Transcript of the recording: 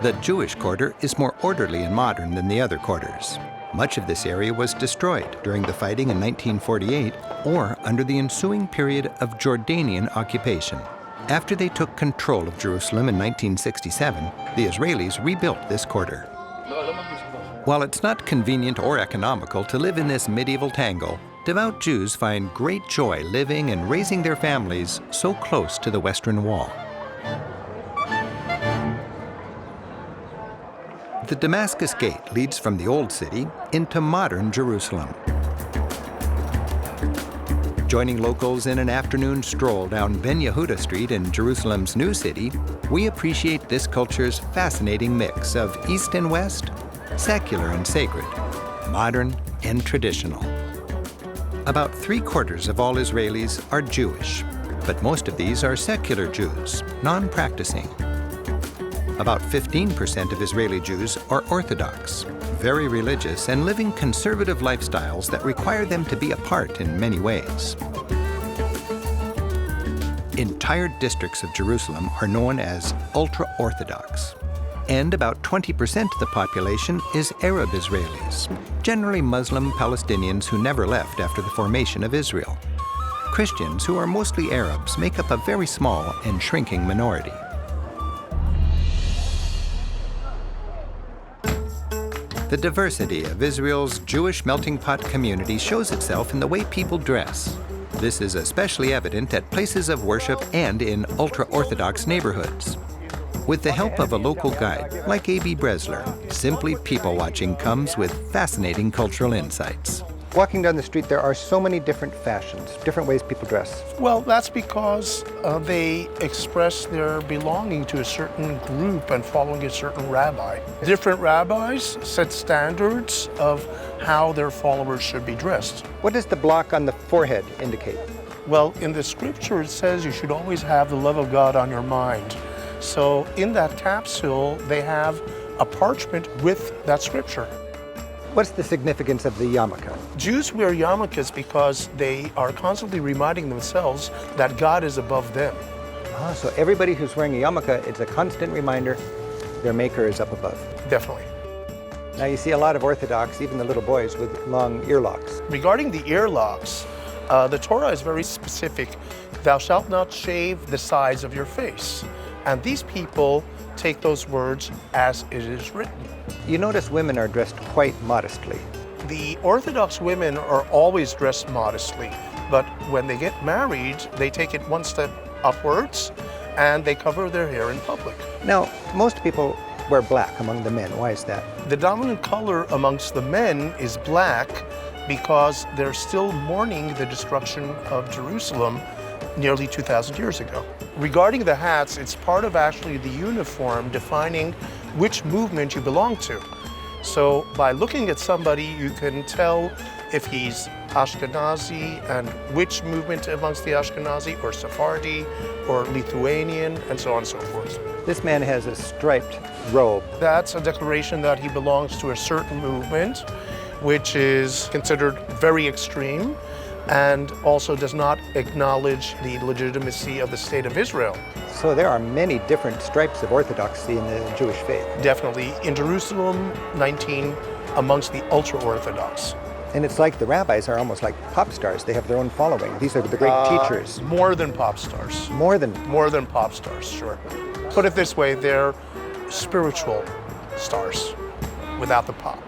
The Jewish quarter is more orderly and modern than the other quarters. Much of this area was destroyed during the fighting in 1948 or under the ensuing period of Jordanian occupation. After they took control of Jerusalem in 1967, the Israelis rebuilt this quarter. While it's not convenient or economical to live in this medieval tangle, devout Jews find great joy living and raising their families so close to the Western Wall. The Damascus Gate leads from the Old City into modern Jerusalem. Joining locals in an afternoon stroll down Ben Yehuda Street in Jerusalem's new city, we appreciate this culture's fascinating mix of East and West, secular and sacred, modern and traditional. About 3/4 of all Israelis are Jewish, but most of these are secular Jews, non-practicing. About 15% of Israeli Jews are Orthodox, very religious and living conservative lifestyles that require them to be apart in many ways. Entire districts of Jerusalem are known as ultra-Orthodox, and about 20% of the population is Arab Israelis, generally Muslim Palestinians who never left after the formation of Israel. Christians, who are mostly Arabs, make up a very small and shrinking minority. The diversity of Israel's Jewish melting pot community shows itself in the way people dress. This is especially evident at places of worship and in ultra-Orthodox neighborhoods. With the help of a local guide, like A.B. Bresler, Simply People Watching comes with fascinating cultural insights. Walking down the street, there are so many different fashions, different ways people dress. Well, that's because they express their belonging to a certain group and following a certain rabbi. Different rabbis set standards of how their followers should be dressed. What does the block on the forehead indicate? Well, in the scripture, it says you should always have the love of God on your mind. So in that capsule, they have a parchment with that scripture. What's the significance of the yarmulke? Jews wear yarmulkes because they are constantly reminding themselves that God is above them. So everybody who's wearing a yarmulke, it's a constant reminder their maker is up above. Definitely. Now you see a lot of Orthodox, even the little boys, with long earlocks. Regarding the earlocks, the Torah is very specific. Thou shalt not shave the sides of your face. And these people take those words as it is written. You notice women are dressed quite modestly. The Orthodox women are always dressed modestly, but when they get married, they take it one step upwards and they cover their hair in public. Now, most people wear black among the men. Why is that? The dominant color amongst the men is black because they're still mourning the destruction of Jerusalem nearly 2,000 years ago. Regarding the hats, it's part of actually the uniform defining which movement you belong to. So by looking at somebody, you can tell if he's Ashkenazi and which movement amongst the Ashkenazi, or Sephardi, or Lithuanian, and so on and so forth. This man has a striped robe. That's a declaration that he belongs to a certain movement, which is considered very extreme, and also does not acknowledge the legitimacy of the state of Israel. So there are many different stripes of orthodoxy in the Jewish faith. Definitely. In Jerusalem, 19 amongst the ultra-Orthodox. And it's like the rabbis are almost like pop stars. They have their own following. These are the great teachers. More than pop stars. More than pop stars, sure. Put it this way, they're spiritual stars without the pop.